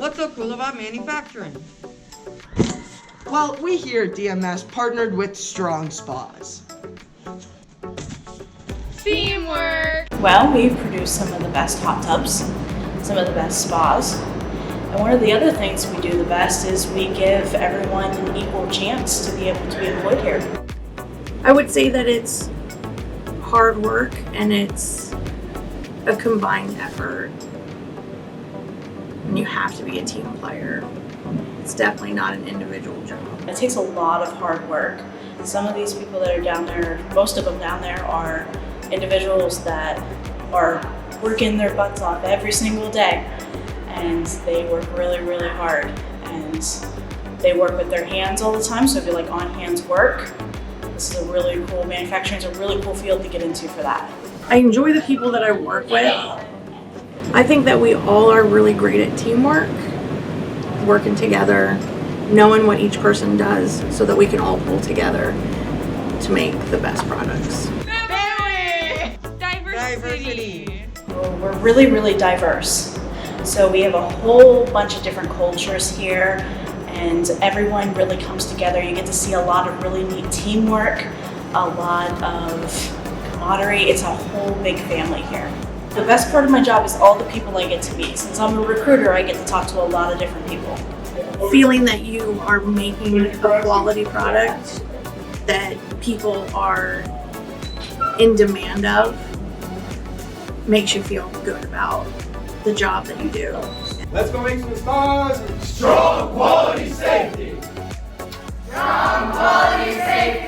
What's so cool about manufacturing? Well, we here at DMS partnered with Strong Spas. Teamwork! Well, we've produced some of the best hot tubs, some of the best spas. And one of the other things we do the best is we give everyone an equal chance to be able to be employed here. I would say that it's hard work and it's a combined effort. And you have to be a team player. It's definitely not an individual job. It takes a lot of hard work. Some of these people that are down there, most of them down there are individuals that are working their butts off every single day. And they work really, really hard. And they work with their hands all the time, so it'd be like on-hands work. This is a really cool, manufacturing is a really cool field to get into for that. I enjoy the people that I work with. I think that we all are really great at teamwork, working together, knowing what each person does so that we can all pull together to make the best products. Family! Diversity! Well, we're really, really diverse. So we have a whole bunch of different cultures here, and everyone really comes together. You get to see a lot of really neat teamwork, a lot of camaraderie. It's a whole big family here. The best part of my job is all the people I get to meet. Since I'm a recruiter, I get to talk to a lot of different people. Feeling that you are making a quality product that people are in demand of makes you feel good about the job that you do. Let's go make some stars. Strong quality safety. Strong quality safety.